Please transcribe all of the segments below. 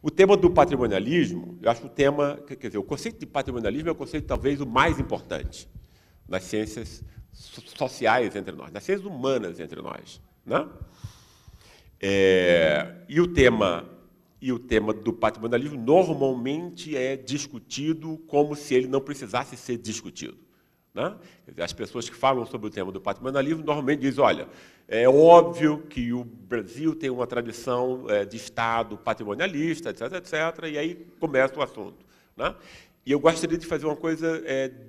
O tema do patrimonialismo, eu acho o tema, quer dizer, o conceito de patrimonialismo é o conceito talvez o mais importante nas ciências sociais entre nós, nas ciências humanas entre nós, né? E o tema do patrimonialismo normalmente é discutido como se ele não precisasse ser discutido, né? As pessoas que falam sobre o tema do patrimonialismo normalmente dizem, olha, é óbvio que o Brasil tem uma tradição de Estado patrimonialista, etc., etc., e aí começa o assunto, né? E eu gostaria de fazer uma coisa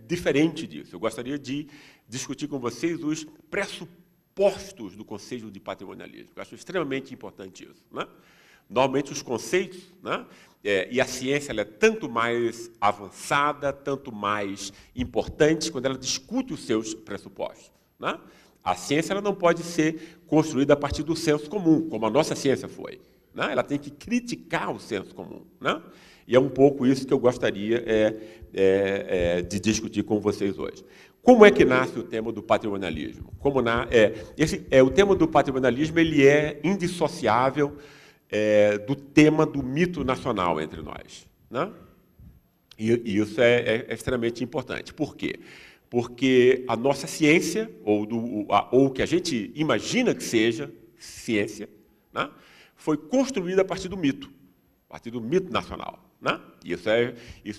diferente disso. Eu gostaria de discutir com vocês os pressupostos do conceito de patrimonialismo. Eu acho extremamente importante isso, né? Normalmente, os conceitos, né, e a ciência ela é tanto mais avançada, tanto mais importante quando ela discute os seus pressupostos, né? A ciência ela não pode ser construída a partir do senso comum, como a nossa ciência foi, né? Ela tem que criticar o senso comum, né? E é um pouco isso que eu gostaria de discutir com vocês hoje. Como é que nasce o tema do patrimonialismo? O tema do patrimonialismo ele é indissociável do tema do mito nacional entre nós, né? E isso é extremamente importante. Por quê? Porque a nossa ciência, ou o que a gente imagina que seja ciência, né, foi construída a partir do mito nacional, né? E isso é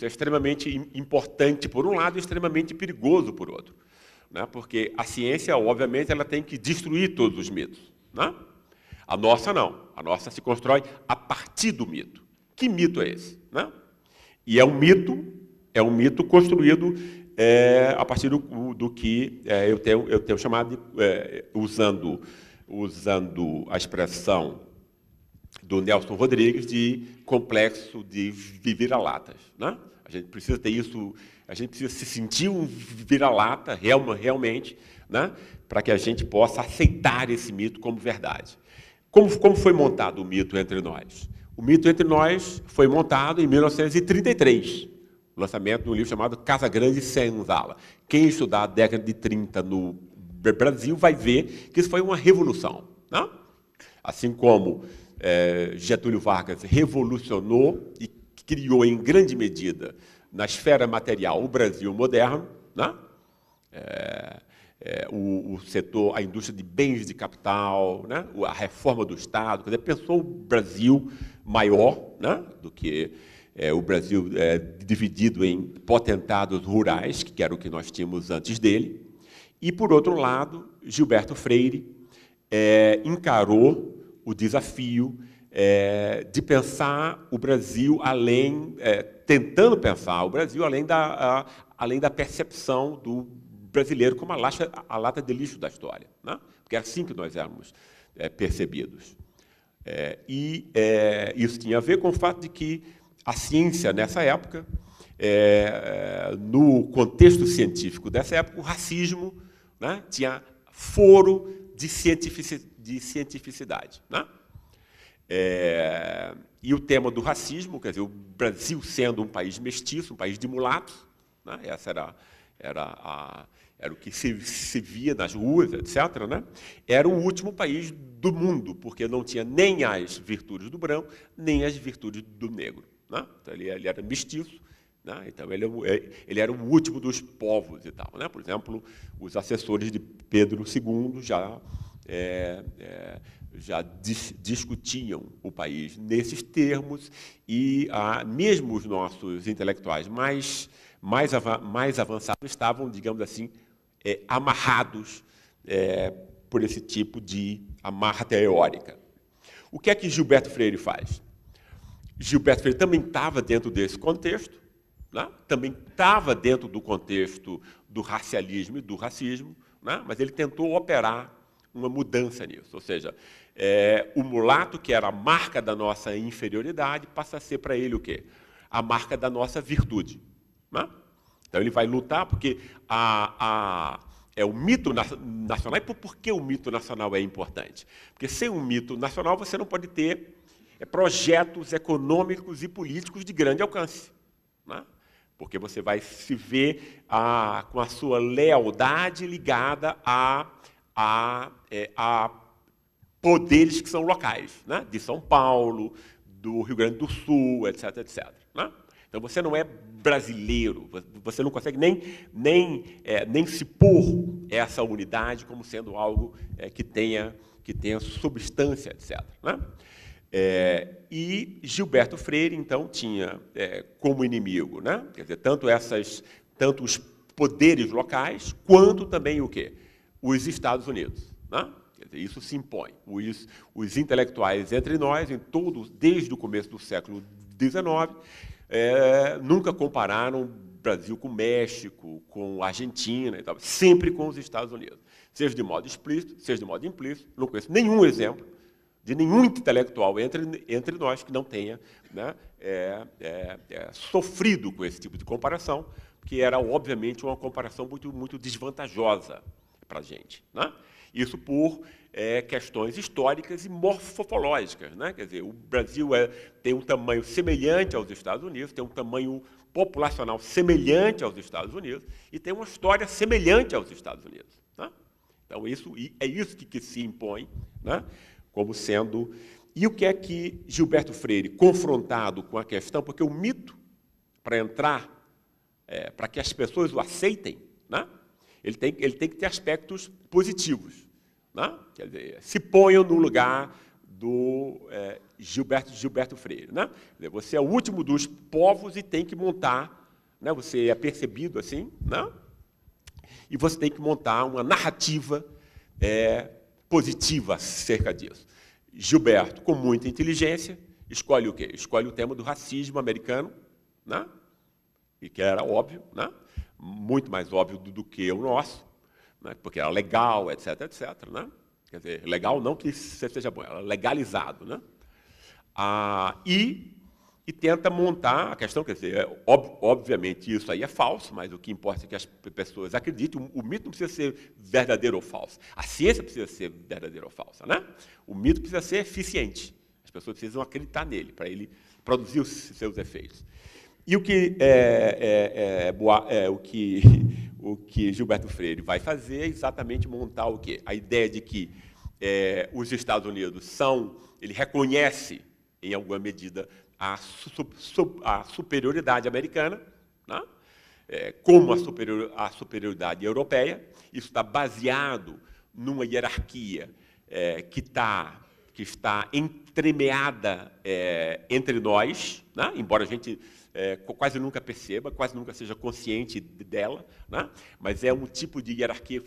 extremamente importante por um lado e extremamente perigoso por outro, né? Porque a ciência, obviamente, ela tem que destruir todos os mitos, né? A nossa não. A nossa se constrói a partir do mito. Que mito é esse, né? E é um mito construído a partir do que eu tenho chamado, usando a expressão do Nelson Rodrigues, de complexo de vira-latas, né? A gente precisa ter isso, a gente precisa se sentir um vira-lata realmente, né? Para que a gente possa aceitar esse mito como verdade. Como foi montado o mito entre nós? O mito entre nós foi montado em 1933, o lançamento de um livro chamado Casa Grande Senzala. Quem estudar a década de 30 no Brasil vai ver que isso foi uma revolução, né? Assim como Getúlio Vargas revolucionou e criou em grande medida na esfera material o Brasil moderno, né? O setor, a indústria de bens de capital, né? A reforma do Estado, quer dizer, pensou o Brasil maior, né? Do que o Brasil dividido em potentados rurais, que era o que nós tínhamos antes dele. E, por outro lado, Gilberto Freire encarou o desafio de pensar o Brasil tentando pensar o Brasil além da percepção do brasileiro como a lata de lixo da história, né? Porque é assim que nós éramos percebidos. Isso tinha a ver com o fato de que a ciência, nessa época, no contexto científico dessa época, o racismo, né, tinha foro de cientificidade, né? E o tema do racismo, quer dizer, o Brasil sendo um país mestiço, um país de mulatos, né? Essa era o que se via nas ruas, etc., né? Era o último país do mundo, porque não tinha nem as virtudes do branco, nem as virtudes do negro, né? Então, ele era mestiço, né? Então, ele era o último dos povos e tal, né? Por exemplo, os assessores de Pedro II já discutiam o país nesses termos e mesmo os nossos intelectuais mais avançados estavam, digamos assim, amarrados por esse tipo de amarra teórica. O que é que Gilberto Freire faz? Gilberto Freire também estava dentro desse contexto, né? Também estava dentro do contexto do racialismo e do racismo, né? Mas ele tentou operar uma mudança nisso, ou seja, o mulato, que era a marca da nossa inferioridade, passa a ser para ele o quê? A marca da nossa virtude, né? Então, ele vai lutar porque o mito nacional. E por que o mito nacional é importante? Porque sem um mito nacional você não pode ter projetos econômicos e políticos de grande alcance, né? Porque você vai se ver com a sua lealdade ligada a poderes que são locais, né? De São Paulo, do Rio Grande do Sul, etc., etc. Né? Então, você não é brasileiro, você não consegue nem se pôr essa unidade como sendo algo que tenha substância, etc. Né? E Gilberto Freire, então, tinha como inimigo, né? Quer dizer, tanto os poderes locais, quanto também o quê? Os Estados Unidos. Né? Quer dizer, isso se impõe. Os intelectuais entre nós, desde o começo do século XIX, nunca compararam o Brasil com o México, com a Argentina, e tal, sempre com os Estados Unidos. Seja de modo explícito, seja de modo implícito, não conheço nenhum exemplo de nenhum intelectual entre nós que não tenha, né, sofrido com esse tipo de comparação, que era, obviamente, uma comparação muito, muito desvantajosa para a gente. Né? Isso por questões históricas e morfológicas. Né? Quer dizer, o Brasil tem um tamanho semelhante aos Estados Unidos, tem um tamanho populacional semelhante aos Estados Unidos e tem uma história semelhante aos Estados Unidos. Né? Então, é isso que se impõe, né? Como sendo... E o que é que Gilberto Freire, confrontado com a questão, porque o mito, para entrar, para que as pessoas o aceitem, né? Ele tem que ter aspectos positivos. Né? Quer dizer, se ponham no lugar do Gilberto Freire. Né? Quer dizer, você é o último dos povos e tem que montar, né? Você é percebido assim, né? E você tem que montar uma narrativa positiva acerca disso. Gilberto, com muita inteligência, escolhe o quê? Escolhe o tema do racismo americano, né? E que era óbvio, né? Muito mais óbvio do que o nosso, né? Porque era legal, etc., etc. Né? Quer dizer, legal não que seja bom, era legalizado. Né? E tenta montar a questão, quer dizer, obviamente isso aí é falso, mas o que importa é que as pessoas acreditem. O mito não precisa ser verdadeiro ou falso. A ciência precisa ser verdadeira ou falsa. Né? O mito precisa ser eficiente. As pessoas precisam acreditar nele, para ele produzir os seus efeitos. E o que Gilberto Freire vai fazer é exatamente montar o quê? A ideia de que os Estados Unidos ele reconhece, em alguma medida, a superioridade americana, né? Como a superioridade europeia. Isso está baseado numa hierarquia que está entremeada entre nós, né? Embora a gente quase nunca perceba, quase nunca seja consciente dela, né? Mas é um tipo de hierarquia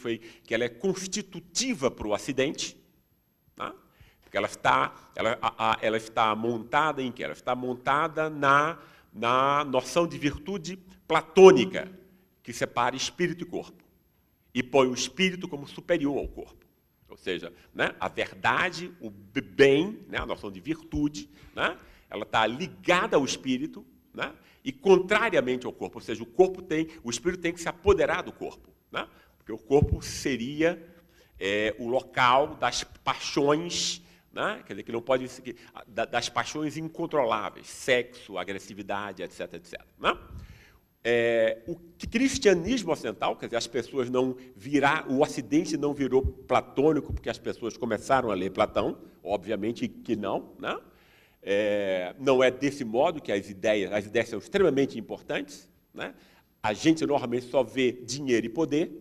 que ela é constitutiva para o Ocidente, né? Porque ela está montada em quê? Ela está montada na noção de virtude platônica, que separa espírito e corpo, e põe o espírito como superior ao corpo. Ou seja, né, a verdade, o bem, né, a noção de virtude, né, ela está ligada ao espírito, né, e contrariamente ao corpo. Ou seja, o espírito tem que se apoderar do corpo, né, porque o corpo seria o local das paixões, né, quer dizer, que não pode ser das paixões incontroláveis, sexo, agressividade, etc., etc. Né? O cristianismo ocidental, quer dizer, as pessoas o Ocidente não virou platônico porque as pessoas começaram a ler Platão, obviamente que não, né? Não é desse modo que as ideias são extremamente importantes, né? A gente normalmente só vê dinheiro e poder,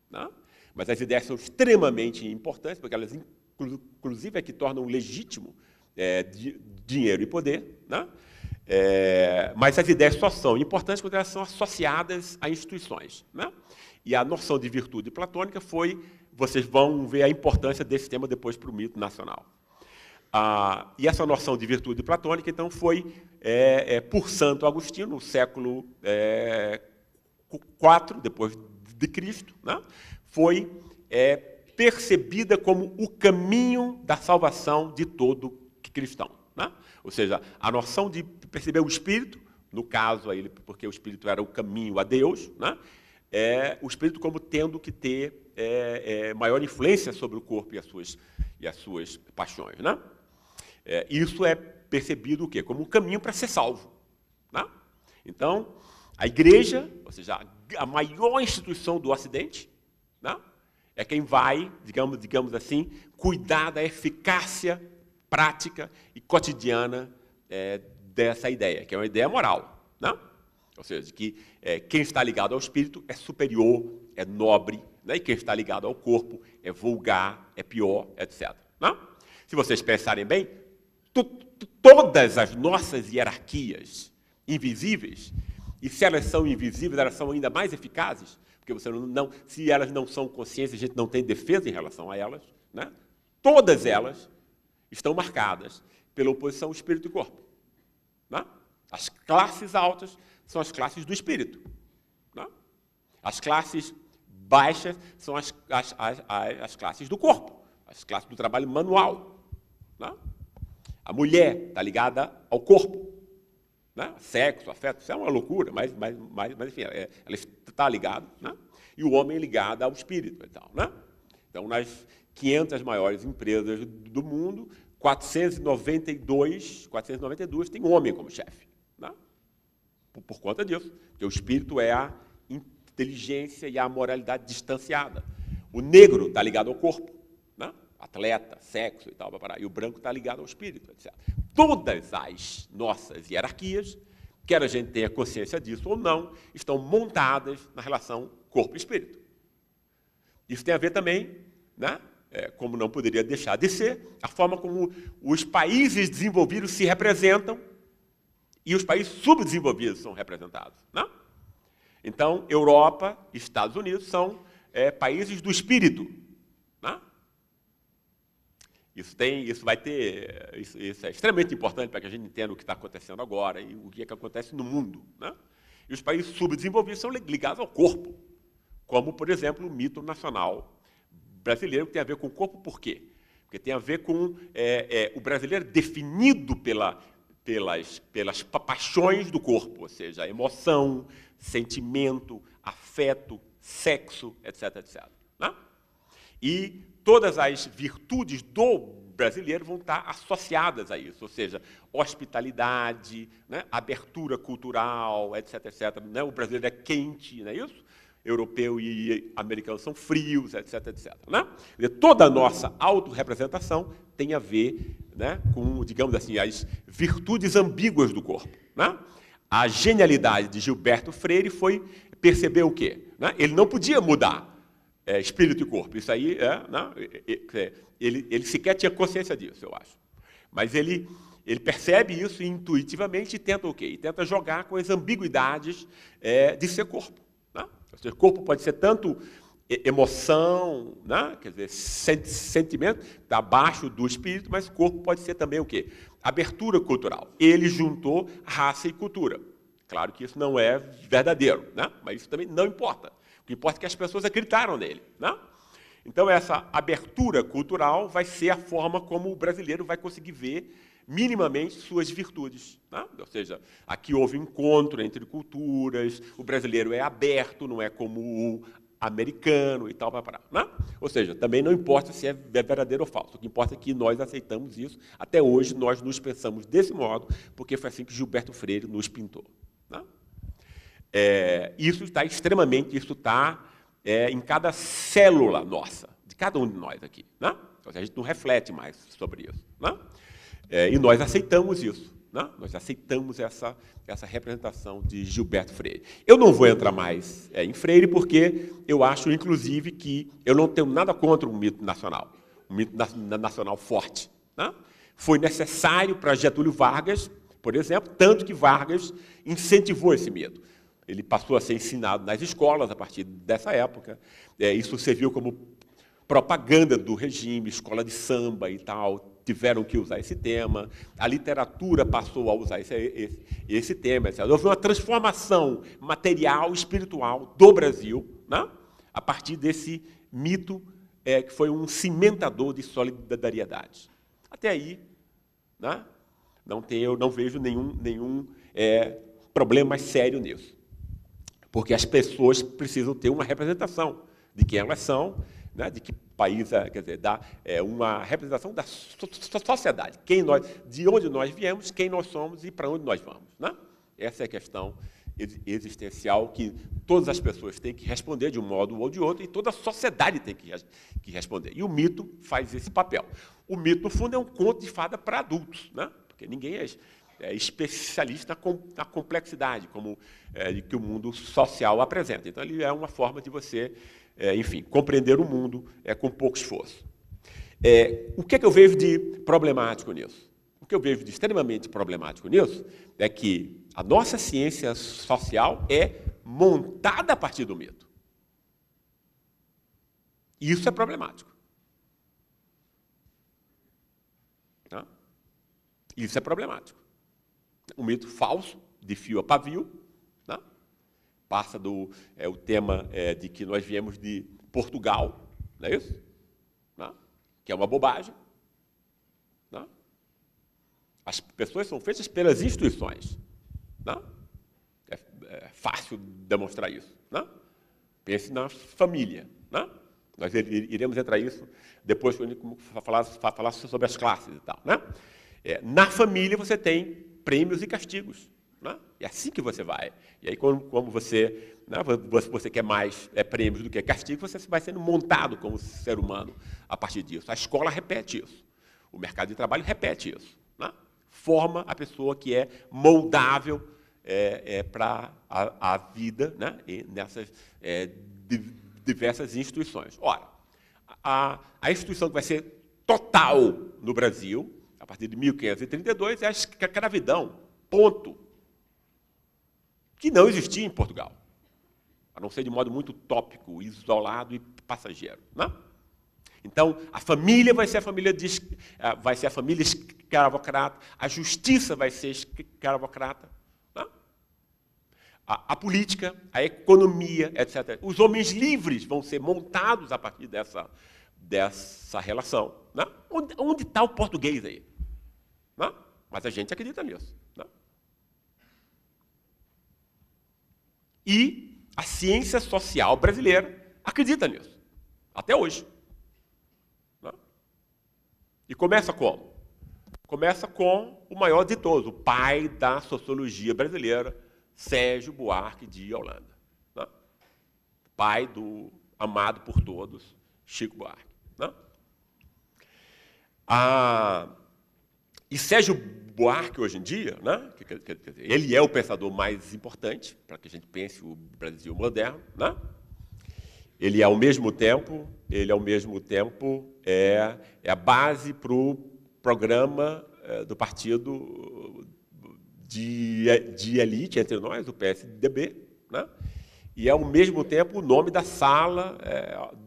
né? Mas as ideias são extremamente importantes porque elas, inclusive, é que tornam legítimo dinheiro e poder, né? Mas as ideias só são importantes quando elas são associadas a instituições. Né? E a noção de virtude platônica vocês vão ver a importância desse tema depois para o mito nacional. E essa noção de virtude platônica, então, foi, por Santo Agostinho, no século IV, depois de Cristo, né? Foi percebida como o caminho da salvação de todo cristão. Né? Ou seja, a noção de perceber o espírito, no caso, porque o espírito era o caminho a Deus, né? O espírito como tendo que ter maior influência sobre o corpo e as suas paixões. Né? Isso é percebido o quê? Como um caminho para ser salvo. Né? Então, a igreja, ou seja, a maior instituição do Ocidente, né? É quem vai, digamos assim, cuidar da eficácia prática e cotidiana dessa ideia, que é uma ideia moral, né? Ou seja, que quem está ligado ao espírito é superior, é nobre, né? E quem está ligado ao corpo é vulgar, é pior, etc. Né? Se vocês pensarem bem, todas as nossas hierarquias invisíveis, e se elas são invisíveis, elas são ainda mais eficazes, porque se elas não são consciência, a gente não tem defesa em relação a elas, né? Todas elas estão marcadas pela oposição espírito e corpo. Né? As classes altas são as classes do espírito. Né? As classes baixas são as classes do corpo, as classes do trabalho manual. Né? A mulher está ligada ao corpo. Né? Sexo, afeto, isso é uma loucura, mas enfim, ela está ligada. Né? E o homem é ligado ao espírito. Né? Então, nas 500 maiores empresas do mundo, 492 tem homem como chefe. Né? Por conta disso, porque o espírito é a inteligência e a moralidade distanciada. O negro está ligado ao corpo, né? Atleta, sexo e tal, e o branco está ligado ao espírito, etc. Todas as nossas hierarquias, quer a gente tenha consciência disso ou não, estão montadas na relação corpo-espírito. Isso tem a ver também, né? Como não poderia deixar de ser, a forma como os países desenvolvidos se representam e os países subdesenvolvidos são representados. Né? Então, Europa e Estados Unidos são países do espírito. Né? Isso é extremamente importante para que a gente entenda o que está acontecendo agora e o que acontece no mundo. Né? E os países subdesenvolvidos são ligados ao corpo, como, por exemplo, o mito nacional brasileiro, que tem a ver com o corpo, por quê? Porque tem a ver com o brasileiro definido pelas paixões do corpo, ou seja, emoção, sentimento, afeto, sexo, etc., etc. Né? E todas as virtudes do brasileiro vão estar associadas a isso, ou seja, hospitalidade, né? Abertura cultural, etc., etc. Né? O brasileiro é quente, não é isso? Europeu e americano são frios, etc., etc. Né? Toda a nossa autorrepresentação tem a ver, né, com, digamos assim, as virtudes ambíguas do corpo. Né? A genialidade de Gilberto Freire foi perceber o quê? Né? Ele não podia mudar espírito e corpo. Isso aí, né? Ele sequer tinha consciência disso, eu acho. Mas ele percebe isso intuitivamente e tenta o quê? E tenta jogar com as ambiguidades de ser corpo. Ou seja, o corpo pode ser tanto emoção, né? Quer dizer, sentimento, está abaixo do espírito, mas o corpo pode ser também o quê? Abertura cultural. Ele juntou raça e cultura. Claro que isso não é verdadeiro, né? Mas isso também não importa. O que importa é que as pessoas acreditaram nele. Né? Então, essa abertura cultural vai ser a forma como o brasileiro vai conseguir ver minimamente suas virtudes. Né? Ou seja, aqui houve encontro entre culturas, o brasileiro é aberto, não é como o americano e tal, né? Ou seja, também não importa se é verdadeiro ou falso, o que importa é que nós aceitamos isso, até hoje nós nos pensamos desse modo, porque foi assim que Gilberto Freire nos pintou. Né? Isso está em cada célula nossa, de cada um de nós aqui. Né? Então, a gente não reflete mais sobre isso. Né? E nós aceitamos isso. Né? Nós aceitamos essa representação de Gilberto Freire. Eu não vou entrar mais em Freire, porque eu acho, inclusive, que eu não tenho nada contra um mito nacional forte. Né? Foi necessário para Getúlio Vargas, por exemplo, tanto que Vargas incentivou esse mito. Ele passou a ser ensinado nas escolas a partir dessa época. Isso serviu como propaganda do regime, escola de samba e tal, tiveram que usar esse tema, a literatura passou a usar esse tema, etc. Houve uma transformação material, espiritual do Brasil, né? A partir desse mito que foi um cimentador de solidariedade. Até aí, né? Eu não vejo nenhum problema mais sério nisso, porque as pessoas precisam ter uma representação de quem elas são, né, de que país, quer dizer, uma representação da sociedade, de onde nós viemos, quem nós somos e para onde nós vamos. Né? Essa é a questão existencial que todas as pessoas têm que responder de um modo ou de outro e toda a sociedade tem que responder. E o mito faz esse papel. O mito, no fundo, é um conto de fada para adultos, né? Porque ninguém especialista na complexidade que o mundo social apresenta. Então, ele é uma forma de você, enfim, compreender o mundo com pouco esforço. O que é que eu vejo de problemático nisso? O que eu vejo de extremamente problemático nisso é que a nossa ciência social é montada a partir do mito. Isso é problemático. Tá? Isso é problemático. Um mito falso, de fio a pavio, tá? Passa do o tema de que nós viemos de Portugal, não é isso? Tá? Que é uma bobagem. Tá? As pessoas são feitas pelas instituições. Tá? É fácil demonstrar isso. Tá? Pense na família. Tá? Nós iremos entrar nisso depois quando falar sobre as classes e tal. Né? Na família você tem prêmios e castigos. Né? É assim que você vai. E aí, como você, né, você quer mais prêmios do que castigo, você vai sendo montado como ser humano a partir disso. A escola repete isso. O mercado de trabalho repete isso. Né? Forma a pessoa que é moldável para a vida, né, nessas diversas instituições. Ora, a instituição que vai ser total no Brasil, a partir de 1532, é a escravidão, ponto. Que não existia em Portugal, a não ser de modo muito utópico, isolado e passageiro. Né? Então, a família vai ser a família escravocrata, a justiça vai ser escravocrata, né? a política, a economia, etc. Os homens livres vão ser montados a partir dessa relação. Né? Onde está o português aí? Né? Mas a gente acredita nisso. Né? E a ciência social brasileira acredita nisso, até hoje. Né? E começa como? Começa com o maior de todos, o pai da sociologia brasileira, Sérgio Buarque de Holanda. Né? Pai do amado por todos, Chico Buarque. Né? E Sérgio Buarque, hoje em dia, né, ele é o pensador mais importante para que a gente pense o Brasil moderno. Né? Ele, ao mesmo tempo, é a base para o programa do partido de elite entre nós, o PSDB, né? E, ao mesmo tempo, o nome da sala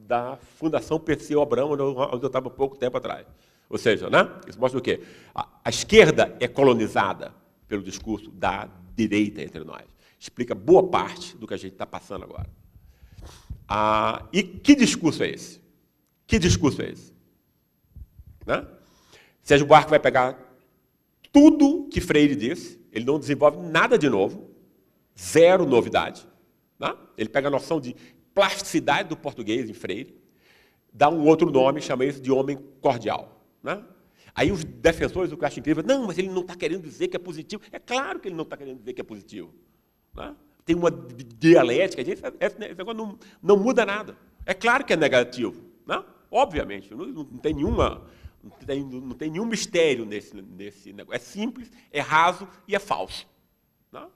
da Fundação Perseu Abramo, onde eu estava há pouco tempo atrás. Ou seja, né? Isso mostra o quê? A esquerda é colonizada pelo discurso da direita entre nós. Explica boa parte do que a gente está passando agora. E que discurso é esse? Que discurso é esse? Né? Sérgio Buarque vai pegar tudo que Freire disse, ele não desenvolve nada de novo, zero novidade. Né? Ele pega a noção de plasticidade do português em Freire, dá um outro nome, chama isso de homem cordial. Né? Aí os defensores, o que eu acho incrível, não, mas ele não está querendo dizer que é positivo. É claro que ele não está querendo dizer que é positivo. Né? Tem uma dialética, esse negócio não muda nada. É claro que é negativo. Né? Obviamente, não tem nenhum mistério nesse negócio. É simples, é raso e é falso. Né?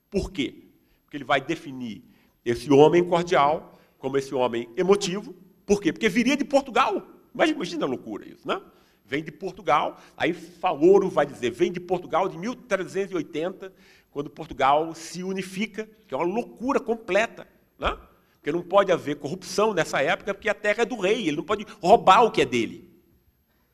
Por quê? Porque ele vai definir esse homem cordial como esse homem emotivo. Por quê? Porque viria de Portugal. Mas imagina a loucura isso, né? Vem de Portugal, aí Faoro vai dizer, vem de Portugal de 1380, quando Portugal se unifica, que é uma loucura completa, né? Porque não pode haver corrupção nessa época, porque a terra é do rei, ele não pode roubar o que é dele.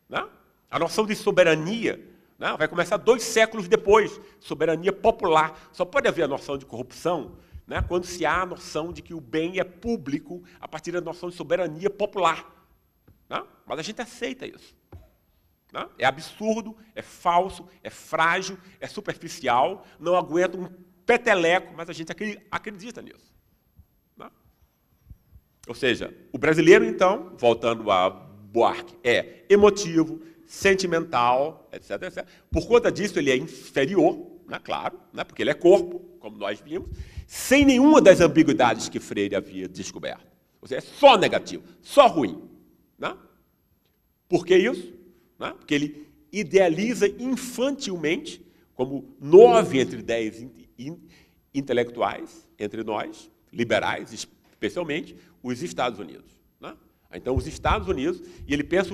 Né? A noção de soberania, né, vai começar 2 séculos depois, soberania popular. Só pode haver a noção de corrupção, né, quando se há a noção de que o bem é público a partir da noção de soberania popular. Né? Mas a gente aceita isso. Né? É absurdo, é falso, é frágil, é superficial, não aguenta um peteleco, mas a gente acredita nisso. Né? Ou seja, o brasileiro, então, voltando a Buarque, é emotivo, sentimental, etc, etc. Por conta disso, ele é inferior, né, claro, né, porque ele é corpo, como nós vimos, sem nenhuma das ambiguidades que Freire havia descoberto. Ou seja, é só negativo, só ruim. Né? Por que isso? Né? Porque ele idealiza infantilmente como 9 entre 10 intelectuais, entre nós, liberais, especialmente, os Estados Unidos. Né? Então, os Estados Unidos, e ele pensa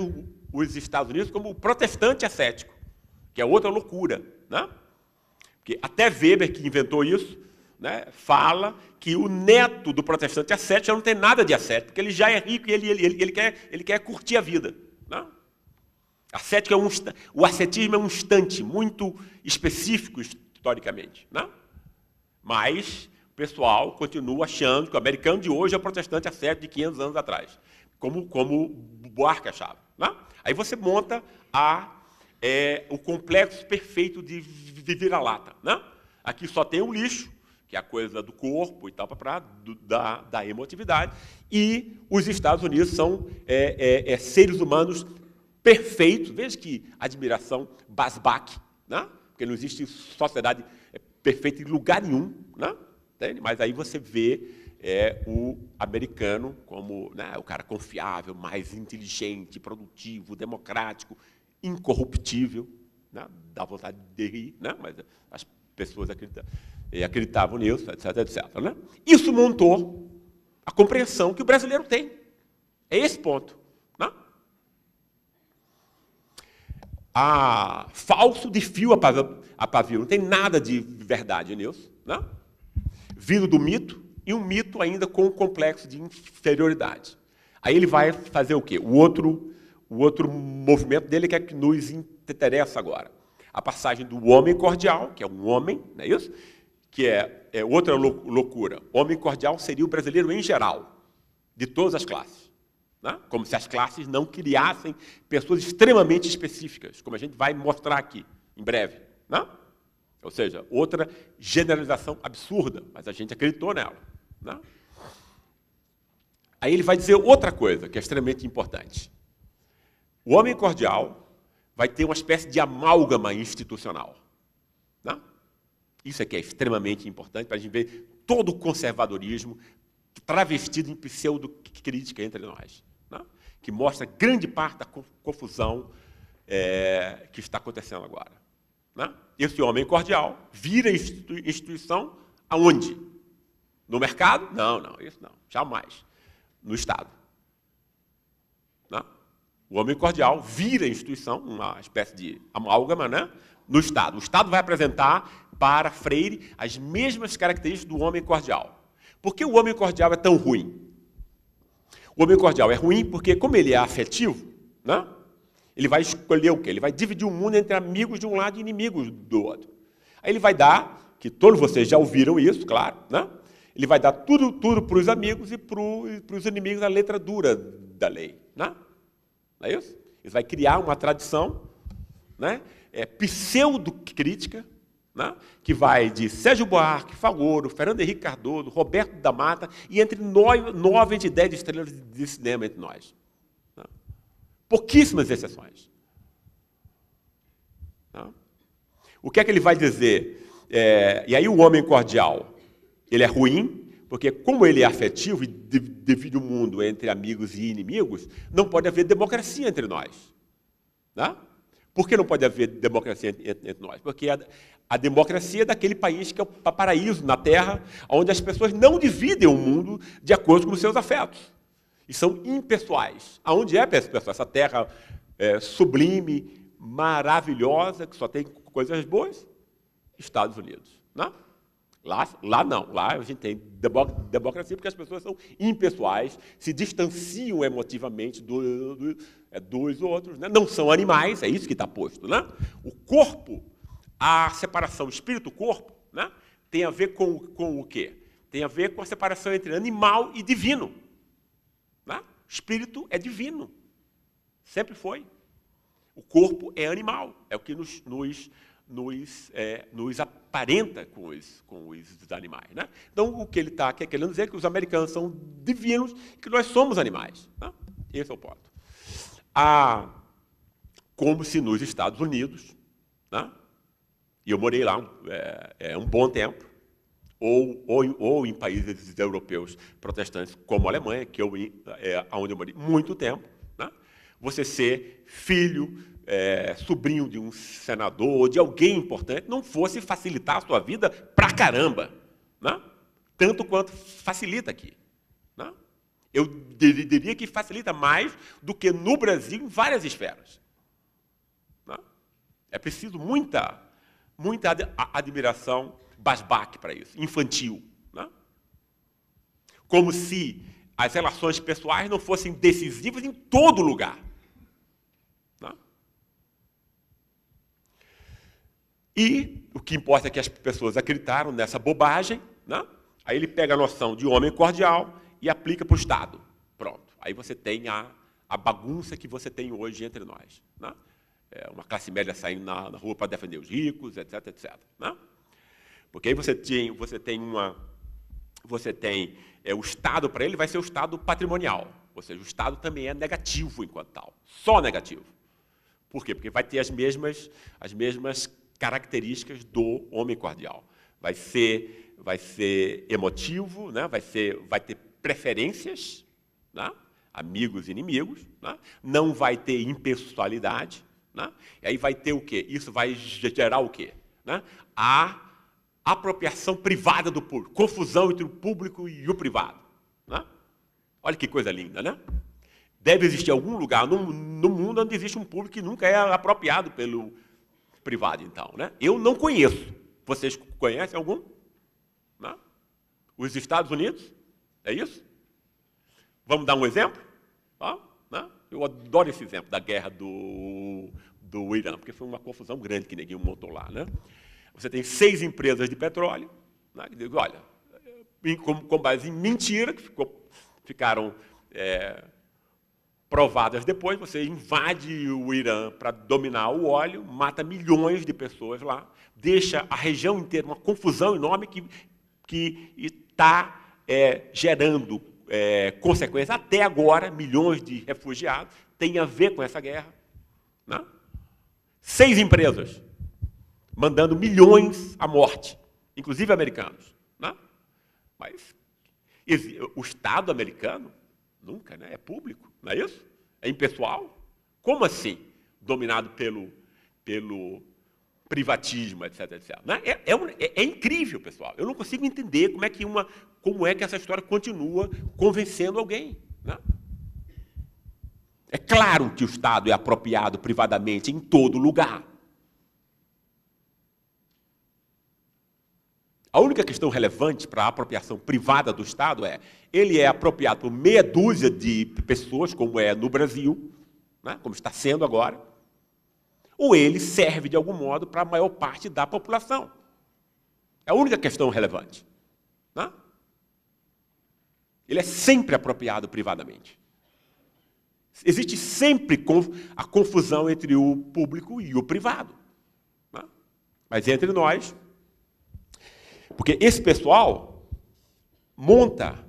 os Estados Unidos como o protestante ascético, que é outra loucura. Né? Porque até Weber, que inventou isso, né, fala que o neto do protestante ascético já não tem nada de ascético, porque ele já é rico e ele quer curtir a vida. Né? Ascético o ascetismo é um instante muito específico historicamente. Né? Mas o pessoal continua achando que o americano de hoje é o protestante ascético de 500 anos atrás, como Buarque achava. Né? Aí você monta o complexo perfeito de vira-lata. Né? Aqui só tem o lixo, que é a coisa do corpo e tal, da emotividade, e os Estados Unidos são seres humanos perfeitos. Veja que admiração, Basbach, né? Porque não existe sociedade perfeita em lugar nenhum. Né? Entende? Mas aí você vê o americano como, né, o cara confiável, mais inteligente, produtivo, democrático, incorruptível. Né? Dá vontade de rir, né? Mas as pessoas acreditavam nisso, etc, etc. Né? Isso montou a compreensão que o brasileiro tem. É esse ponto. Né? Falso de fio a pavio. Não tem nada de verdade nisso. Né? Vindo do mito, e um mito ainda com um complexo de inferioridade. Aí ele vai fazer o quê? O outro movimento dele que é que nos interessa agora. A passagem do homem cordial, que é um homem, não é isso? Que é outra loucura. Homem cordial seria o brasileiro em geral, de todas as classes. Né? Como se as classes não criassem pessoas extremamente específicas, como a gente vai mostrar aqui, em breve. Né? Ou seja, outra generalização absurda, mas a gente acreditou nela. Né? Aí ele vai dizer outra coisa, que é extremamente importante. O homem cordial vai ter uma espécie de amálgama institucional. Né? Isso aqui é extremamente importante para a gente ver todo o conservadorismo travestido em pseudo-crítica entre nós, né? Que mostra grande parte da confusão que está acontecendo agora. Né? Esse homem cordial vira instituição aonde? No mercado? Não, isso não, jamais. No Estado. Né? O homem cordial vira instituição, uma espécie de amálgama, né? No Estado. O Estado vai apresentar para Freire as mesmas características do homem cordial. Por que o homem cordial é tão ruim? O homem cordial é ruim porque, como ele é afetivo, né? Ele vai escolher o quê? Ele vai dividir o mundo entre amigos de um lado e inimigos do outro. Aí ele vai dar, que todos vocês já ouviram isso, claro, né? Ele vai dar tudo para os amigos e para os inimigos a letra dura da lei. Né? Não é isso? Ele vai criar uma tradição, né, pseudo-crítica, né, que vai de Sérgio Buarque, Fagoro, Fernando Henrique Cardoso, Roberto da Mata, e entre 9 de 10 estrelas de cinema entre nós. Né? Pouquíssimas exceções. Né? O que é que ele vai dizer? E aí o homem cordial, ele é ruim, porque como ele é afetivo e divide o mundo entre amigos e inimigos, não pode haver democracia entre nós. Né? Por que não pode haver democracia entre nós? Porque a democracia é daquele país que é o paraíso na Terra, onde as pessoas não dividem o mundo de acordo com os seus afetos. E são impessoais. Aonde é pessoal? Essa Terra sublime, maravilhosa, que só tem coisas boas? Estados Unidos. Né? Lá não. Lá a gente tem democracia porque as pessoas são impessoais, se distanciam emotivamente dos outros. Né? Não são animais, é isso que está posto. Né? O corpo, a separação espírito-corpo, né, tem a ver com o quê? Tem a ver com a separação entre animal e divino. Né? Espírito é divino. Sempre foi. O corpo é animal. É o que nos aparenta com os animais. Né? Então, o que ele está querendo dizer é que os americanos são divinos e que nós somos animais. Né? Esse é o ponto. Como se nos Estados Unidos, né? E eu morei lá um bom tempo, ou em países europeus protestantes, como a Alemanha, onde eu morei muito tempo, né? Você ser filho sobrinho de um senador, de alguém importante, não fosse facilitar a sua vida pra caramba, né? Tanto quanto facilita aqui. Né? Eu diria que facilita mais do que no Brasil em várias esferas. Né? É preciso muita admiração basbaque para isso, infantil. Né? Como se as relações pessoais não fossem decisivas em todo lugar. Né? E o que importa é que as pessoas acreditaram nessa bobagem, né? Aí ele pega a noção de homem cordial e aplica para o Estado. Pronto. Aí você tem a bagunça que você tem hoje entre nós. Né? Uma classe média saindo na rua para defender os ricos, etc, etc. Né? Porque aí você tem o Estado, para ele, vai ser o Estado patrimonial. Ou seja, o Estado também é negativo enquanto tal. Só negativo. Por quê? Porque vai ter as mesmas características do homem cordial. Vai ser emotivo, né? vai ter preferências, né? Amigos e inimigos, né? Não vai ter impessoalidade, né? E aí vai ter o quê? Isso vai gerar o quê? Né? A apropriação privada do público, confusão entre o público e o privado. Né? Olha que coisa linda, né? Deve existir algum lugar no mundo onde existe um público que nunca é apropriado pelo privado, então. Né? Eu não conheço. Vocês conhecem algum? Não? Os Estados Unidos? É isso? Vamos dar um exemplo? Né? Eu adoro esse exemplo da guerra do Irã, porque foi uma confusão grande que ninguém montou lá. Né? Você tem 6 empresas de petróleo, né, que dizem, olha, com base em mentira, que ficaram provadas depois, você invade o Irã para dominar o óleo, mata milhões de pessoas lá, deixa a região inteira uma confusão enorme que está gerando consequências. Até agora, milhões de refugiados têm a ver com essa guerra. Né? 6 empresas mandando milhões à morte, inclusive americanos. Né? Mas o Estado americano nunca, né? É público, não é isso? É impessoal? Como assim? Dominado pelo privatismo, etc, etc. Né? É incrível, pessoal. Eu não consigo entender como é que essa história continua convencendo alguém. Né? É claro que o Estado é apropriado privadamente em todo lugar. A única questão relevante para a apropriação privada do Estado ele é apropriado por meia dúzia de pessoas, como é no Brasil, né, como está sendo agora, ou ele serve, de algum modo, para a maior parte da população. É a única questão relevante. Né? Ele é sempre apropriado privadamente. Existe sempre a confusão entre o público e o privado. Né? Mas entre nós, porque esse pessoal monta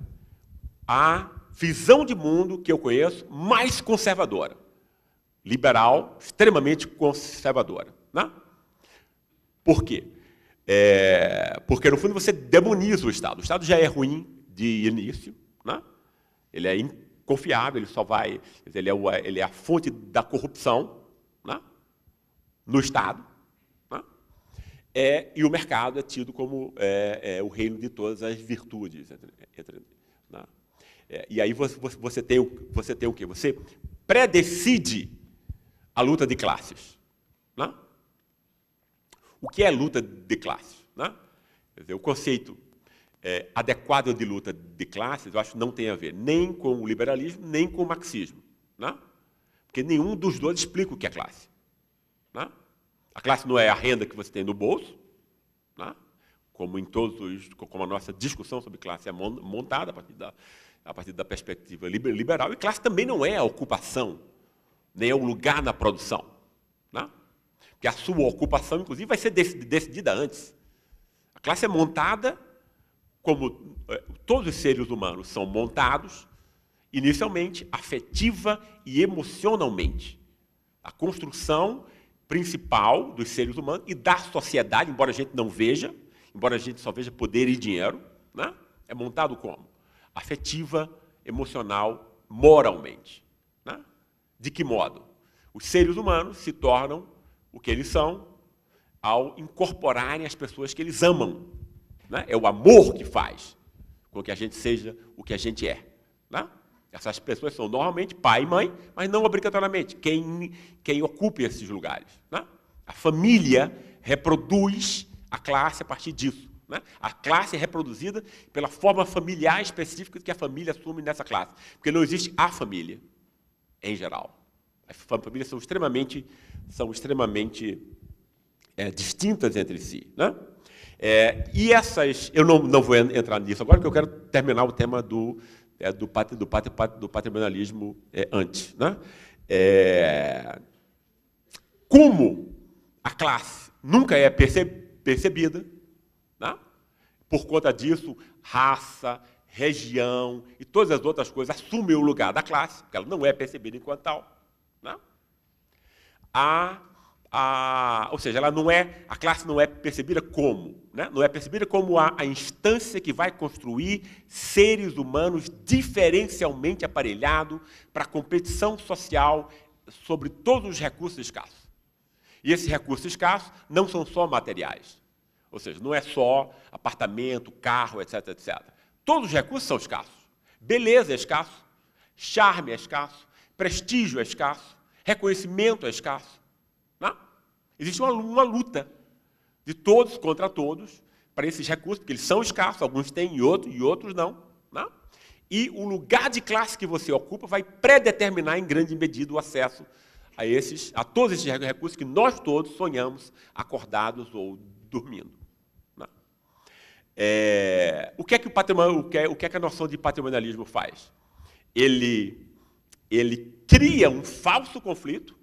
a visão de mundo que eu conheço mais conservadora. Liberal, extremamente conservadora. Né? Por quê? Porque, no fundo, você demoniza o Estado. O Estado já é ruim de início. Né? Ele é inconfiável, ele só vai... Ele é a fonte da corrupção, né? No Estado. E o mercado é tido como o reino de todas as virtudes. Né? E aí você tem o quê? Você predecide a luta de classes. Né? O que é luta de classes? Né? Quer dizer, o conceito adequado de luta de classes, eu acho que não tem a ver nem com o liberalismo, nem com o marxismo. Né? Porque nenhum dos dois explica o que é classe. Né? A classe não é a renda que você tem no bolso, né? como a nossa discussão sobre classe é montada a partir da perspectiva liberal, e classe também não é a ocupação, nem é o lugar na produção. Né? Porque a sua ocupação, inclusive, vai ser decidida antes. A classe é montada como todos os seres humanos são montados, inicialmente, afetiva e emocionalmente. A construção principal dos seres humanos e da sociedade, embora a gente não veja, embora a gente só veja poder e dinheiro, né? É montado como? Afetiva, emocional, moralmente. Né? De que modo? Os seres humanos se tornam o que eles são ao incorporarem as pessoas que eles amam. Né? É o amor que faz com que a gente seja o que a gente é. Né? Essas pessoas são normalmente pai e mãe, mas não obrigatoriamente quem ocupa esses lugares. Né? A família reproduz a classe a partir disso. Né? A classe é reproduzida pela forma familiar específica que a família assume nessa classe. Porque não existe a família, em geral. As famílias são extremamente distintas entre si. Né? E essas... Eu não vou entrar nisso agora, porque eu quero terminar o tema do patrimonialismo antes. Né? Como a classe nunca é percebida, né? Por conta disso, raça, região e todas as outras coisas assumem o lugar da classe, porque ela não é percebida enquanto tal. Né? Ou seja, a classe não é percebida como? Né? Não é percebida como a instância que vai construir seres humanos diferencialmente aparelhados para a competição social sobre todos os recursos escassos. E esses recursos escassos não são só materiais. Ou seja, não é só apartamento, carro, etc, etc. Todos os recursos são escassos. Beleza é escasso, charme é escasso, prestígio é escasso, reconhecimento é escasso. Não? Existe uma luta de todos contra todos para esses recursos, porque eles são escassos, alguns têm e outros não. Não? E o lugar de classe que você ocupa vai predeterminar em grande medida o acesso a todos esses recursos que nós todos sonhamos acordados ou dormindo. O que é que a noção de patrimonialismo faz? Ele cria um falso conflito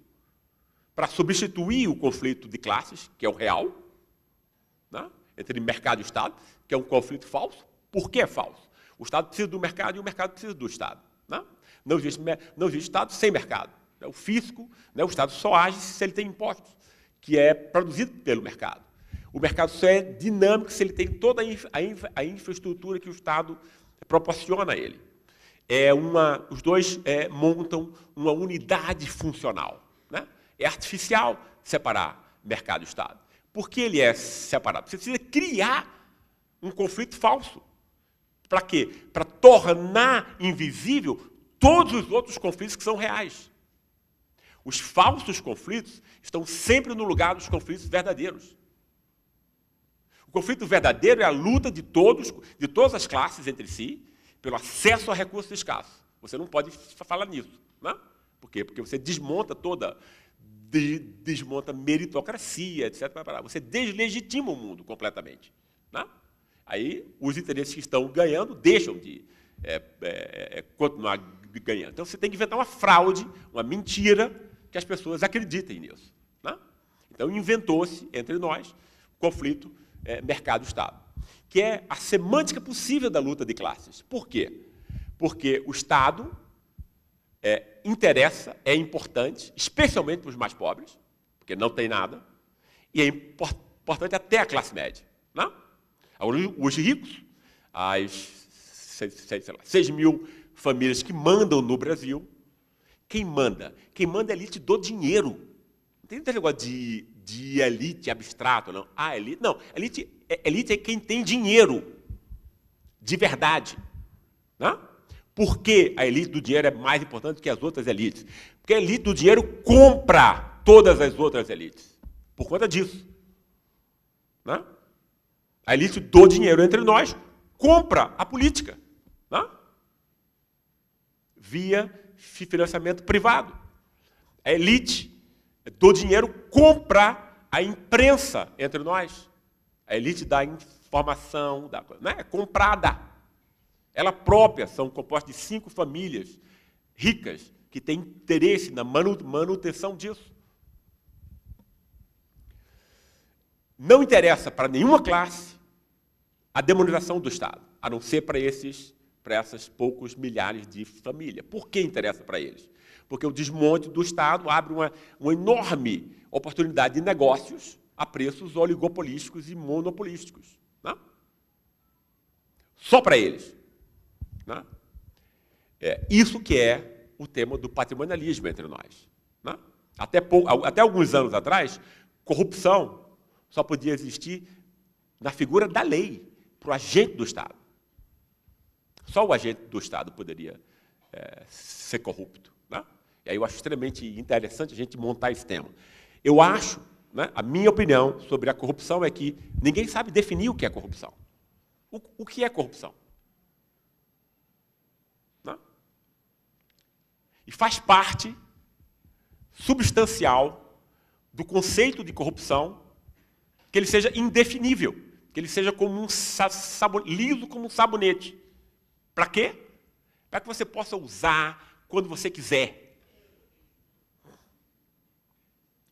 para substituir o conflito de classes, que é o real, né, entre mercado e Estado, que é um conflito falso. Por que é falso? O Estado precisa do mercado e o mercado precisa do Estado. Né? Não existe Estado sem mercado. O fisco, né, o Estado só age se ele tem impostos, que é produzido pelo mercado. O mercado só é dinâmico se ele tem toda a infraestrutura que o Estado proporciona a ele. Os dois montam uma unidade funcional. Né? É artificial separar mercado e Estado. Por que ele é separado? Você precisa criar um conflito falso. Para quê? Para tornar invisível todos os outros conflitos que são reais. Os falsos conflitos estão sempre no lugar dos conflitos verdadeiros. O conflito verdadeiro é a luta de todas as classes entre si, pelo acesso a recursos escassos. Você não pode falar nisso. Né? Por quê? Porque você desmonta desmonta meritocracia, etc. Você deslegitima o mundo completamente. Né? Aí, os interesses que estão ganhando deixam de continuar ganhando. Então, você tem que inventar uma fraude, uma mentira, que as pessoas acreditem nisso. Né? Então, inventou-se, entre nós, o conflito mercado-Estado, que é a semântica possível da luta de classes. Por quê? Porque o Estado interessa, é importante, especialmente para os mais pobres, porque não tem nada, e é importante até a classe média. Né? Os ricos, as 6 mil famílias que mandam no Brasil, quem manda? Quem manda é a elite do dinheiro. Não tem negócio de elite abstrato, não. A elite, não. Elite é quem tem dinheiro, de verdade. Né? Por que a elite do dinheiro é mais importante que as outras elites? Porque a elite do dinheiro compra todas as outras elites. Por conta disso. Né? A elite do dinheiro entre nós compra a política. Né? Via financiamento privado. A elite do dinheiro compra a imprensa entre nós. A elite da informação, é comprada. Ela própria são compostas de 5 famílias ricas que têm interesse na manutenção disso. Não interessa para nenhuma classe a demonização do Estado, a não ser para essas poucos milhares de famílias. Por que interessa para eles? Porque o desmonte do Estado abre uma enorme oportunidade de negócios a preços oligopolísticos e monopolísticos. Né? Só para eles. Né? Isso que é o tema do patrimonialismo entre nós. Né? Até alguns anos atrás, corrupção só podia existir na figura da lei, para o agente do Estado. Só o agente do Estado poderia ser corrupto. Né? E aí eu acho extremamente interessante a gente montar esse tema. Eu acho, né, a minha opinião sobre a corrupção é que ninguém sabe definir o que é corrupção. O que é corrupção? Né? E faz parte substancial do conceito de corrupção que ele seja indefinível, que ele seja como liso como um sabonete. Para quê? Para que você possa usar quando você quiser.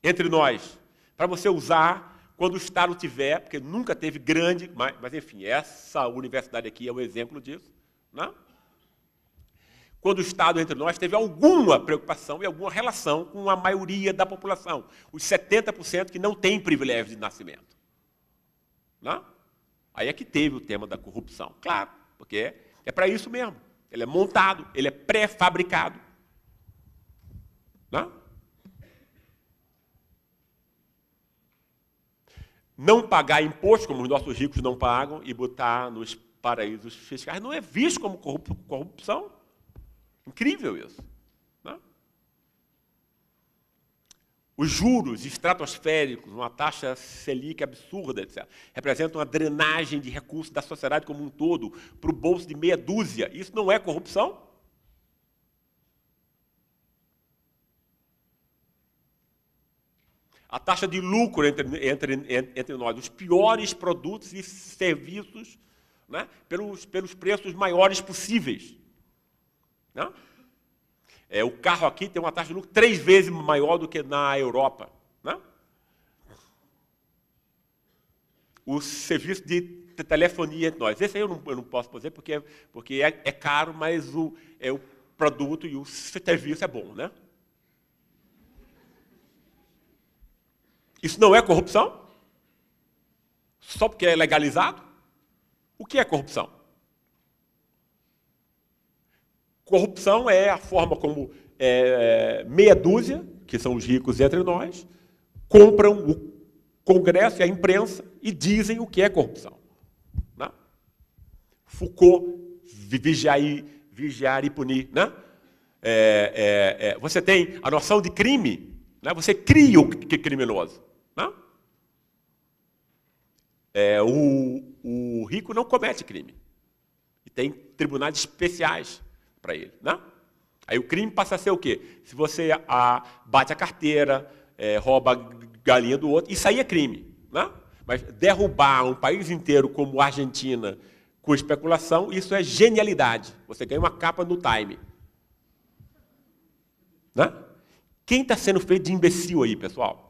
Entre nós, para você usar quando o Estado tiver, porque nunca teve grande, mas enfim, essa universidade aqui é um exemplo disso, né? Quando o Estado, entre nós, teve alguma preocupação e alguma relação com a maioria da população, os 70% que não tem privilégio de nascimento. Né? Aí é que teve o tema da corrupção. Claro, porque é para isso mesmo. Ele é montado, ele é pré-fabricado. Né? Não pagar imposto, como os nossos ricos não pagam, e botar nos paraísos fiscais, não é visto como corrupção. Incrível isso. Né? Os juros estratosféricos, uma taxa Selic absurda, etc., representam uma drenagem de recursos da sociedade como um todo para o bolso de meia dúzia. Isso não é corrupção? A taxa de lucro entre nós, os piores produtos e serviços, né, pelos preços maiores possíveis. Não? O carro aqui tem uma taxa de lucro 3 vezes maior do que na Europa. Não? O serviço de telefonia entre nós. Esse aí eu não posso dizer porque é caro, mas o produto e o serviço é bom. Né? Isso não é corrupção? Só porque é legalizado? O que é corrupção? Corrupção é a forma como meia dúzia, que são os ricos entre nós, compram o Congresso e a imprensa e dizem o que é corrupção. Né? Foucault, vigiar e punir. Né? Você tem a noção de crime, né? Você cria o que é criminoso. Né? O rico não comete crime. E tem tribunais especiais para ele. Né? Aí o crime passa a ser o quê? Se você bate a carteira, rouba a galinha do outro, isso aí é crime. Né? Mas derrubar um país inteiro como a Argentina com especulação, isso é genialidade. Você ganha uma capa no Time. Né? Quem está sendo feito de imbecil aí, pessoal?